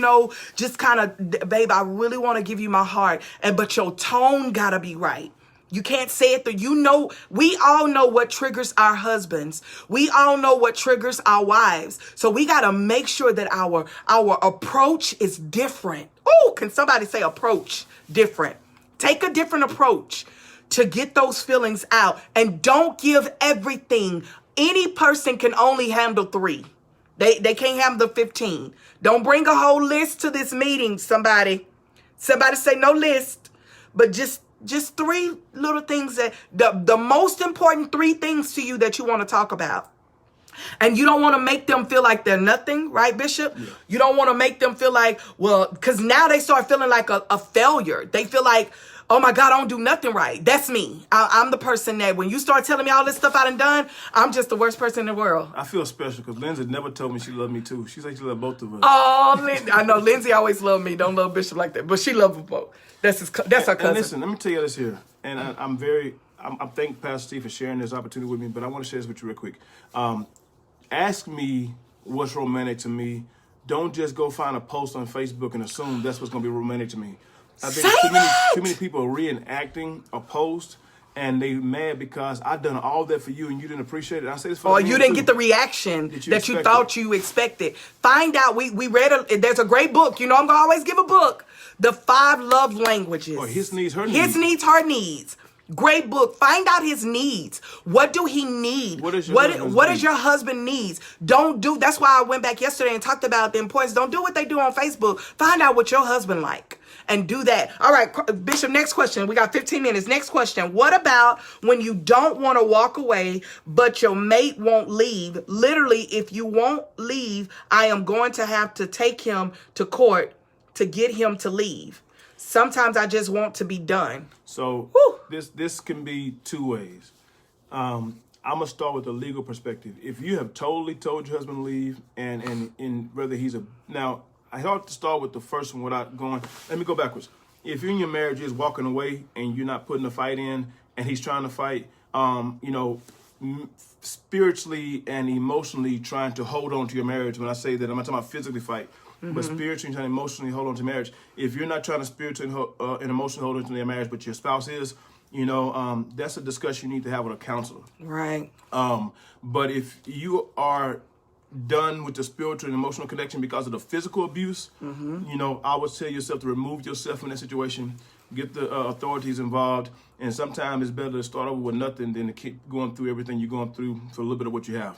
S1: just kind of, babe, I really want to give you my heart. But your tone gotta be right. You can't say it we all know what triggers our husbands. We all know what triggers our wives. So we gotta make sure that our approach is different. Oh, can somebody say approach different? Take a different approach to get those feelings out, and don't give everything. Any person can only handle 3. They can't handle 15. Don't bring a whole list to this meeting, somebody. Somebody say no list, but just 3 little things that the most important 3 things to you that you want to talk about. And you don't want to make them feel like they're nothing, right, Bishop? Yeah. You don't want to make them feel like, because now they start feeling like a failure. They feel like, oh my God, I don't do nothing right. That's me. I'm the person that when you start telling me all this stuff I done, I'm just the worst person in the world.
S2: I feel special because Lindsay never told me she loved me too. She said she loved both of us.
S1: Oh, I know Lindsay always loved me. Don't love Bishop like that, but she loves them both. That's her cousin.
S2: And listen, let me tell you this here, and I thank Pastor Steve for sharing this opportunity with me, but I want to share this with you real quick. Ask me what's romantic to me. Don't just go find a post on Facebook and assume that's what's going to be romantic to me. I think too many people are reenacting a post, and they mad because I done all that for you and you didn't appreciate it. I say this for
S1: or you didn't get the reaction that you thought you expected. Find out. We read there's a great book. You know, I'm gonna always give a book. The 5 Love Languages.
S2: Or his needs, her needs.
S1: His needs, her needs. Great book. Find out his needs. What do he need? What is your husband needs? Don't do. That's why I went back yesterday and talked about the importance. Don't do what they do on Facebook. Find out what your husband like and do that. All right, Bishop, next question. We got 15 minutes. Next question. What about when you don't want to walk away, but your mate won't leave? Literally, if you won't leave, I am going to have to take him to court to get him to leave. Sometimes I just want to be done.
S2: So this can be 2 ways. I'm gonna start with the legal perspective. If you have totally told your husband to leave, and whether he's now I have to start with the first one without going. Let me go backwards. If you're in your marriage is walking away and you're not putting a fight in, and he's trying to fight, spiritually and emotionally trying to hold on to your marriage. When I say that, I'm not talking about physically fight. But spiritually and emotionally hold on to marriage. If you're not trying to spiritually and emotionally hold on to your marriage, but your spouse is, that's a discussion you need to have with a counselor.
S1: Right.
S2: But if you are done with the spiritual and emotional connection because of the physical abuse, I would tell yourself to remove yourself from that situation, get the authorities involved, and sometimes it's better to start over with nothing than to keep going through everything you're going through for a little bit of what you have.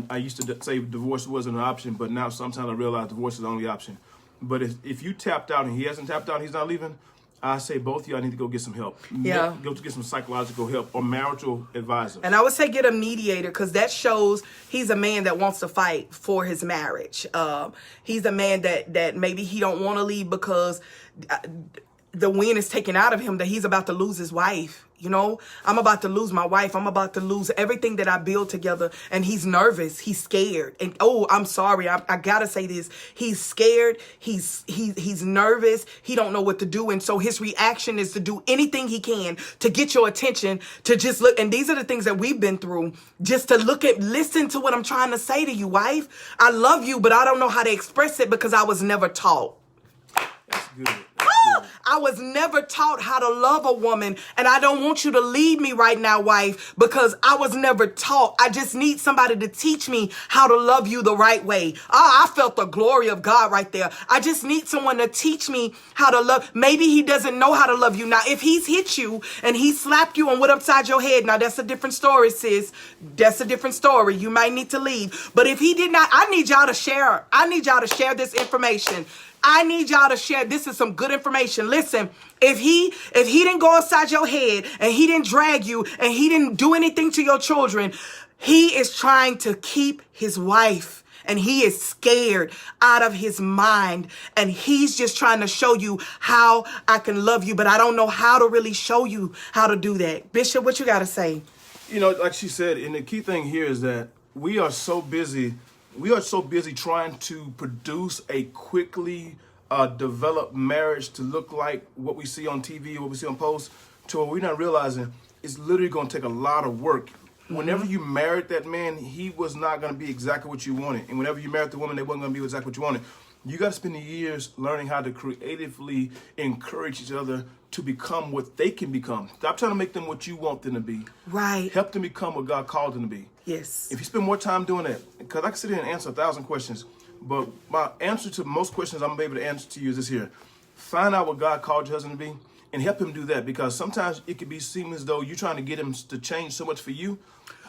S2: I used to say divorce wasn't an option, but now sometimes I realize divorce is the only option. But if you tapped out and he hasn't tapped out, he's not leaving, I say both of y'all need to go get some help.
S1: Yeah.
S2: Go to get some psychological help or marital advisor.
S1: And I would say get a mediator, because that shows he's a man that wants to fight for his marriage. He's a man that maybe he don't want to leave because the wind is taken out of him, that he's about to lose his wife. I'm about to lose my wife. I'm about to lose everything that I built together. And he's nervous. He's scared. And I'm sorry. I gotta say this. He's scared. He's nervous. He don't know what to do. And so his reaction is to do anything he can to get your attention, to just look. And these are the things that we've been through. Just to listen to what I'm trying to say to you, wife. I love you, but I don't know how to express it because I was never taught.
S2: That's good.
S1: I was never taught how to love a woman, and I don't want you to leave me right now, wife, because I was never taught. I just need somebody to teach me how to love you the right way. I felt the glory of God right there. I just need someone to teach me how to love. Maybe he doesn't know how to love you. Now, if he's hit you and he slapped you and went upside your head, now that's a different story, sis. That's a different story. You might need to leave. But if he did not, I need y'all to share. I need y'all to share this information. I need y'all to share. This is some good information. Listen, if he didn't go upside your head and he didn't drag you and he didn't do anything to your children, he is trying to keep his wife, and he is scared out of his mind, and he's just trying to show you how I can love you, but I don't know how to really show you how to do that. Bishop, what you got to say?
S2: Like she said, and the key thing here is that we are so busy trying to produce a quickly developed marriage to look like what we see on TV, what we see on posts, to where we're not realizing it's literally going to take a lot of work. Whenever you married that man, he was not going to be exactly what you wanted. And whenever you married the woman, they wasn't going to be exactly what you wanted. You got to spend the years learning how to creatively encourage each other to become what they can become. Stop trying to make them what you want them to be.
S1: Right.
S2: Help them become what God called them to be.
S1: Yes.
S2: If you spend more time doing that, because I can sit here and answer 1,000 questions, but my answer to most questions I'm going to be able to answer to you is this here. Find out what God called your husband to be and help him do that, because sometimes it could seem as though you're trying to get him to change so much for you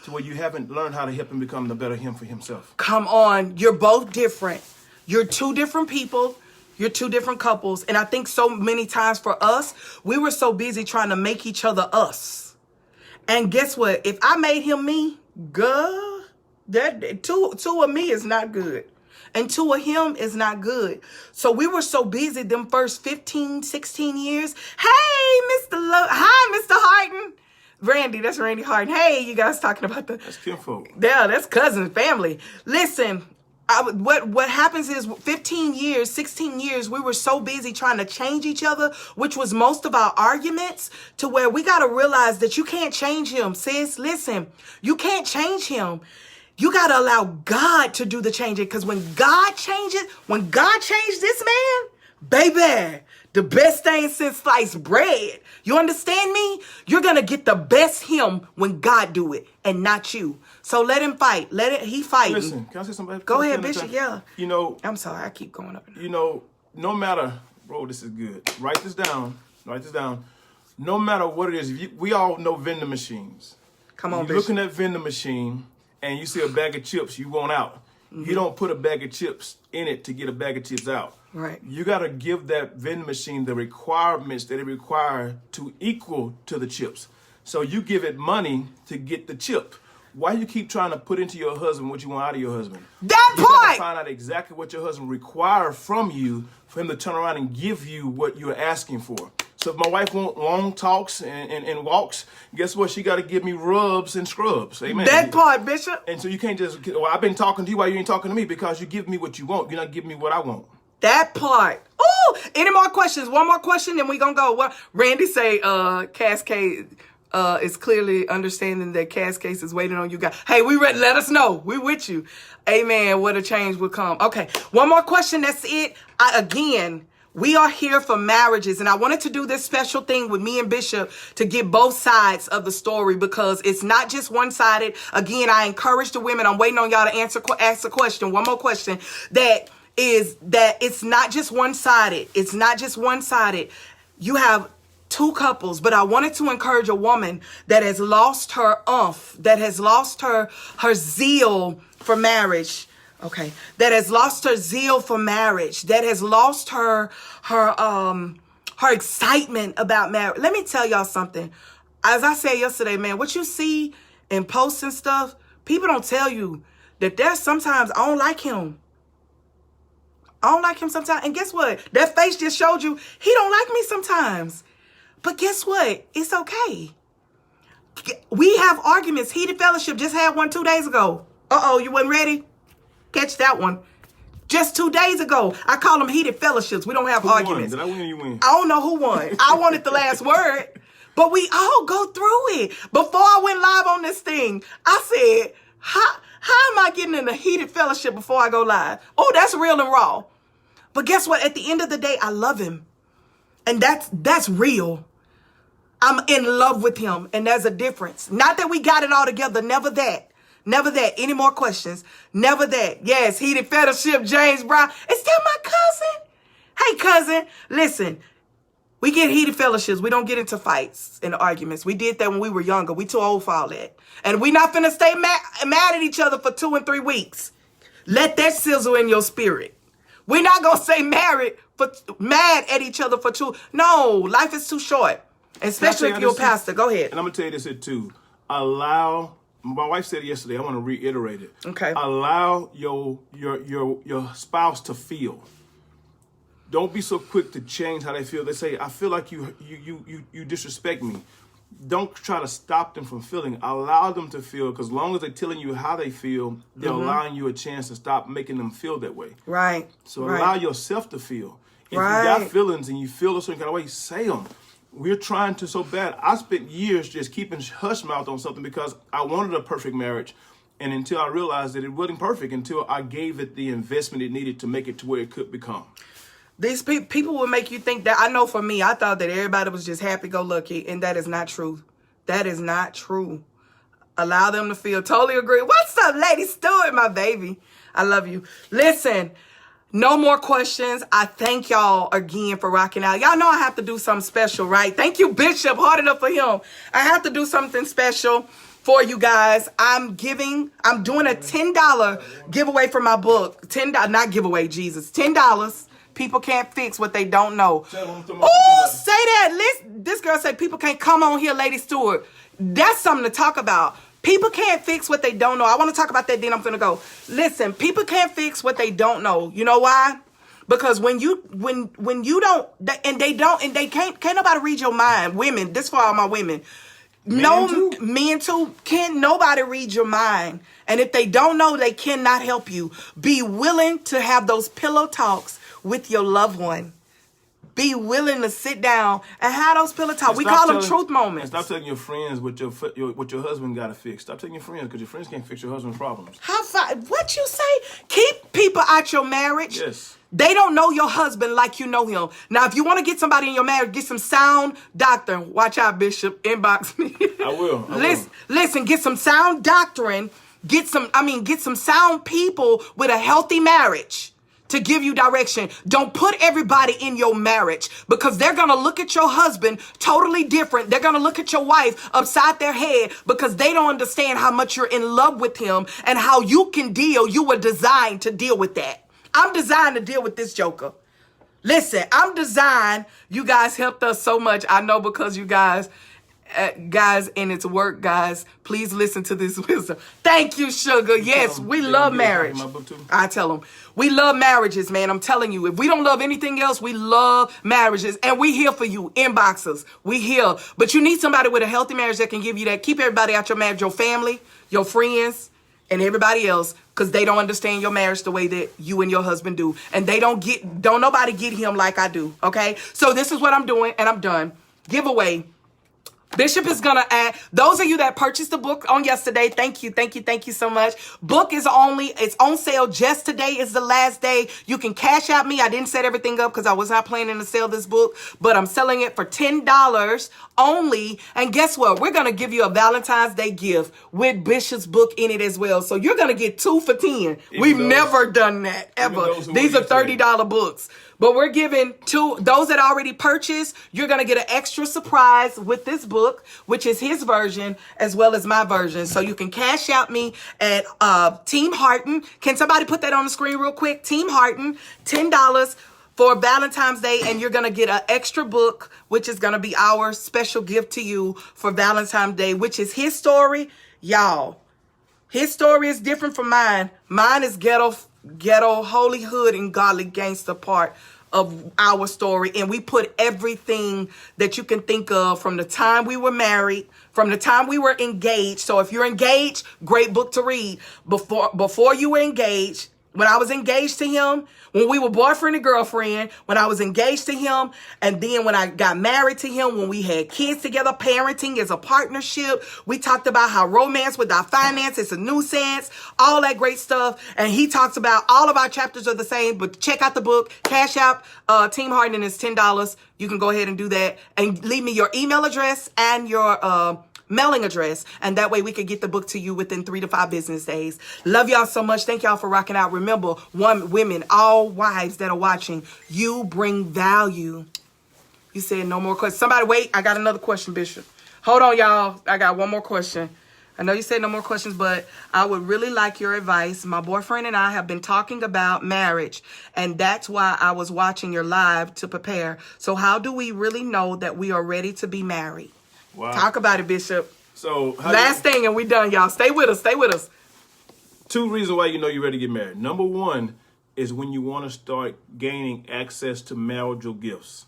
S2: to where you haven't learned how to help him become the better him for himself.
S1: Come on. You're both different. You're two different people. You're two different couples. And I think so many times for us, we were so busy trying to make each other us. And guess what? If I made him me, girl, that two of me is not good. And two of him is not good. So we were so busy them first 15, 16 years. Hey, Mr. Hi, Mr. Harden. Randy, that's Randy Harden. Hey, you guys talking about
S2: That's kinfolk.
S1: Yeah, that's cousin, family. Listen, what happens is 15 years, 16 years, we were so busy trying to change each other, which was most of our arguments, to where we got to realize that you can't change him, sis. Listen, you can't change him. You got to allow God to do the changing, because when God changed this man, baby, The best thing since sliced bread. You understand me? You're going to get the best him when God do it and not you. So let him fight. He fighting.
S2: Listen, can I say something?
S1: Go ahead, Bishop. Yeah.
S2: You know.
S1: I'm sorry. I keep going up.
S2: You know, no matter, bro, this is good. Write this down. No matter what it is, we all know vending machines.
S1: Come on,
S2: You're
S1: Bishop.
S2: looking at vending machine and you see a bag of chips you want out. You don't put a bag of chips in it to get a bag of chips out.
S1: Right.
S2: You got to give that vending machine the requirements that it requires to equal to the chips. So you give it money to get the chip. Why you keep trying to put into your husband what you want out of your husband?
S1: That
S2: You gotta
S1: part!
S2: find out exactly what your husband requires from you for him to turn around and give you what you're asking for. So if my wife wants long talks and walks, guess what? She got to give me rubs and scrubs. Amen.
S1: That part, Bishop.
S2: And so you can't just, well, I've been talking to you while you ain't talking to me, because you give me what you want. You're not giving me what I want.
S1: That part. Ooh, any more questions? One more question, then we gonna go. Well, Randy say, Cascade is clearly understanding that Cascade is waiting on you guys. Hey, we ready. Let us know. We with you. Amen. What a change will come. Okay, one more question. That's it. We are here for marriages, and I wanted to do this special thing with me and Bishop to get both sides of the story, because it's not just one-sided. Again, I encourage the women. I'm waiting on y'all to ask a question. One more question. That it's not just one-sided. It's not just one-sided. You have two couples, but I wanted to encourage a woman that has lost her that has lost her zeal for marriage. Okay. That has lost her zeal for marriage. That has lost her excitement about marriage. Let me tell y'all something. As I said yesterday, man, what you see in posts and stuff, people don't tell you that there's sometimes I don't like him. I don't like him sometimes. And guess what? That face just showed you he don't like me sometimes. But guess what? It's okay. We have arguments. Heated fellowship. Just had one 2 days ago. You wasn't ready? Catch that one. Just 2 days ago. I call them heated fellowships. We don't have arguments.
S2: Won? Did I win or you win?
S1: I don't know who won. I wanted the last word. But we all go through it. Before I went live on this thing, I said, how am I getting in a heated fellowship before I go live? Oh, that's real and raw. But guess what? At the end of the day, I love him. And that's real. I'm in love with him. And there's a difference. Not that we got it all together. Never that. Never that. Any more questions? Never that. Yes, heated fellowship, James Brown. Is that my cousin? Hey, cousin, listen. We get heated fellowships. We don't get into fights and arguments. We did that when we were younger. We too old for all that. And we not finna stay mad at each other for 2 and 3 weeks. Let that sizzle in your spirit. We're not going to stay mad at each other for 2. No, life is too short. Especially if you're a pastor. Go ahead.
S2: And I'm going to tell you this here too. My wife said it yesterday. I want to reiterate it.
S1: Okay.
S2: Allow your spouse to feel. Don't be so quick to change how they feel. They say, I feel like you disrespect me. Don't try to stop them from feeling. Allow them to feel, because as long as they're telling you how they feel, they're allowing you a chance to stop making them feel that way.
S1: Right.
S2: So allow yourself to feel. If you got feelings and you feel a certain kind of way, say them. We're trying to so bad. I spent years just keeping hush mouth on something because I wanted a perfect marriage. And until I realized that it wasn't perfect, until I gave it the investment it needed to make it to where it could become.
S1: These people will make you think that. I know for me, I thought that everybody was just happy-go-lucky, and that is not true. That is not true. Allow them to feel. Totally agree. What's up, Lady Stewart, my baby? I love you. Listen, no more questions. I thank y'all again for rocking out. Y'all know I have to do something special, right? Thank you, Bishop. Hard enough for him. I have to do something special for you guys. I'm doing a $10 giveaway for my book. $10, not giveaway, Jesus. $10. People can't fix what they don't know. Oh, say that. Listen, this girl said people can't come on here, Lady Stewart. That's something to talk about. People can't fix what they don't know. I want to talk about that, then I'm going to go. Listen, people can't fix what they don't know. You know why? Because when you don't, and they can't nobody read your mind. Women, this for all my women. Men too. Can't nobody read your mind. And if they don't know, they cannot help you. Be willing to have those pillow talks with your loved one. be willing to sit down and have those pillow talk. We call them truth moments.
S2: And stop telling your friends what your husband got to fix. Stop telling your friends because your friends can't fix your husband's problems.
S1: What you say? Keep people out your marriage.
S2: Yes.
S1: They don't know your husband like you know him. Now, if you want to get somebody in your marriage, get some sound doctrine. Watch out, Bishop. Inbox me.
S2: I will.
S1: Listen, get some sound doctrine. Get some sound people with a healthy marriage to give you direction. Don't put everybody in your marriage because they're going to look at your husband totally different. They're going to look at your wife upside their head because they don't understand how much you're in love with him and how you can deal. You were designed to deal with that. I'm designed to deal with this joker. Listen, I'm designed. You guys helped us so much. I know because you guys, and it's work, guys. Please listen to this wisdom. Thank you, sugar. Yes, we love marriage. I tell them, we love marriages, man. I'm telling you, if we don't love anything else, we love marriages. And we here for you, inboxers. We here. But you need somebody with a healthy marriage that can give you that. Keep everybody out your marriage, your family, your friends, and everybody else, because they don't understand your marriage the way that you and your husband do. And don't nobody get him like I do, okay? So this is what I'm doing, and I'm done. Giveaway. Bishop is going to add, those of you that purchased the book on yesterday, thank you so much. Book is it's on sale just today is the last day. You can cash out me. I didn't set everything up because I was not planning to sell this book, but I'm selling it for $10 only. And guess what? We're going to give you a Valentine's Day gift with Bishop's book in it as well. So you're going to get 2 for $10. We've never done that ever. These are $30 books. But we're giving those that already purchased, you're going to get an extra surprise with this book, which is his version as well as my version. So you can cash out me at Team Harden. Can somebody put that on the screen real quick? Team Harden, $10 for Valentine's Day. And you're going to get an extra book, which is going to be our special gift to you for Valentine's Day, which is his story. Y'all, his story is different from mine. Mine is ghetto, holy hood, and godly gangster part of our story. And we put everything that you can think of from the time we were married, from the time we were engaged. So if you're engaged, great book to read. Before you were engaged, when I was engaged to him, when we were boyfriend and girlfriend, when I was engaged to him, and then when I got married to him, when we had kids together, parenting as a partnership, we talked about how romance with our finances is a nuisance, all that great stuff. And he talks about all of our chapters are the same, but check out the book, cash out, Team Harden is $10. You can go ahead and do that and leave me your email address and your, mailing address, and that way we could get the book to you within 3 to 5 business days. Love y'all so much. Thank y'all for rocking out. Remember, women, all wives that are watching, you bring value. You said no more questions. Somebody wait. I got another question, Bishop. Hold on, y'all. I got one more question. I know you said no more questions, but I would really like your advice. My boyfriend and I have been talking about marriage, and that's why I was watching your live to prepare. So how do we really know that we are ready to be married?
S2: Wow.
S1: Talk about it, Bishop.
S2: So
S1: last thing, and we done, y'all. Stay with us.
S2: 2 reasons why you know you're ready to get married. Number 1 is when you want to start gaining access to marital gifts.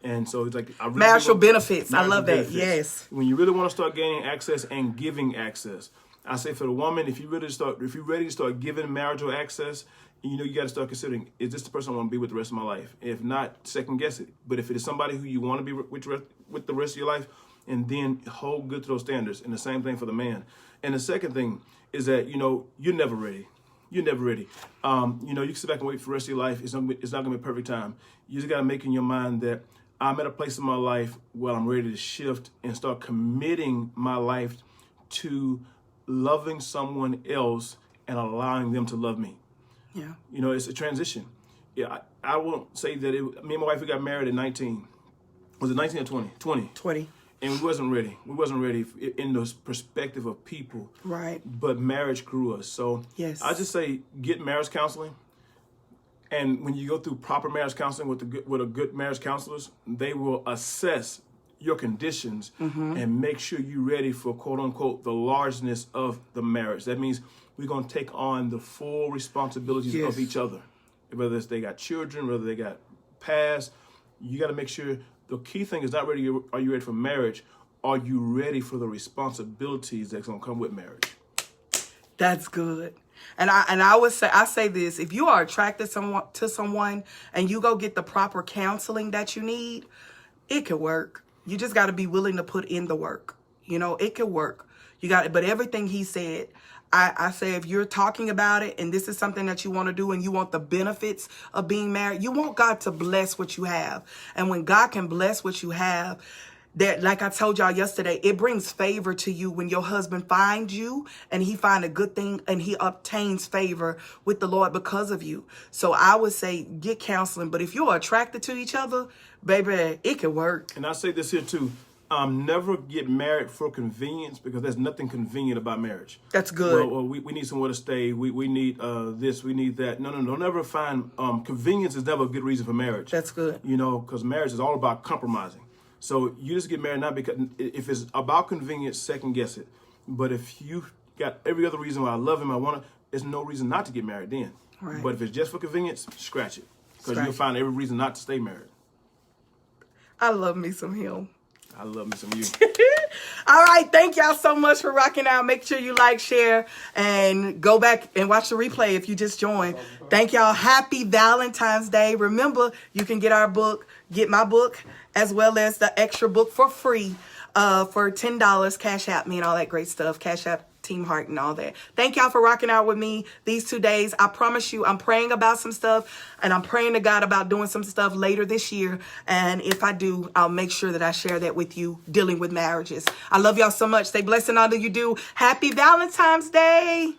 S2: And so it's like
S1: marital benefits. I love that. Yes.
S2: When you really want to start gaining access and giving access. I say for the woman, if you're ready to start giving marital access, you got to start considering, is this the person I want to be with the rest of my life? If not, second guess it. But if it is somebody who you want to be with the rest of your life, and then hold good to those standards. And the same thing for the man. And the second thing is that, you're never ready. You're never ready. You can sit back and wait for the rest of your life. It's not going to be a perfect time. You just got to make in your mind that I'm at a place in my life where I'm ready to shift and start committing my life to loving someone else and allowing them to love me.
S1: Yeah.
S2: It's a transition. Yeah, I won't say that me and my wife, we got married at 19. Was it 19 or 20?
S1: 20.
S2: And we wasn't ready. We wasn't ready in the perspective of people.
S1: Right.
S2: But marriage grew us. So
S1: yes.
S2: I just say get marriage counseling. And when you go through proper marriage counseling with a good marriage counselors, they will assess your conditions and make sure you're ready for, quote unquote, the largeness of the marriage. That means we're going to take on the full responsibilities of each other. Whether they got children, whether they got past, you got to make sure. The key thing is not ready. Are you ready for marriage? Are you ready for the responsibilities that's going to come with marriage?
S1: That's good. And I say this, if you are attracted to someone and you go get the proper counseling that you need, it could work. You just got to be willing to put in the work. You know, it could work. But everything he said, I say, if you're talking about it and this is something that you want to do and you want the benefits of being married, you want God to bless what you have. And when God can bless what you have, that, like I told y'all yesterday, it brings favor to you when your husband finds you and he find a good thing and he obtains favor with the Lord because of you. So I would say get counseling. But if you're attracted to each other, baby, it can work.
S2: And I say this here too. Never get married for convenience, because there's nothing convenient about marriage.
S1: That's good.
S2: Well, we need somewhere to stay. We need this. We need that. No. Don't ever find convenience is never a good reason for marriage.
S1: That's good.
S2: You know, because marriage is all about compromising. So you just get married not because if it's about convenience, second guess it. But if you got every other reason why I love him, I want to, there's no reason not to get married then.
S1: Right.
S2: But if it's just for convenience, scratch it, because you'll find every reason not to stay married.
S1: I love me some him.
S2: I love me some you.
S1: All right. Thank y'all so much for rocking out. Make sure you like, share, and go back and watch the replay if you just joined. Thank y'all. Happy Valentine's Day. Remember, you can get our book, get my book, as well as the extra book for free for $10. Cash App me and all that great stuff. Cash App Team Heart and all that. Thank y'all for rocking out with me these 2 days. I promise you, I'm praying about some stuff, and I'm praying to God about doing some stuff later this year. And if I do, I'll make sure that I share that with you, dealing with marriages. I love y'all so much. Stay blessed in all that you do. Happy Valentine's Day.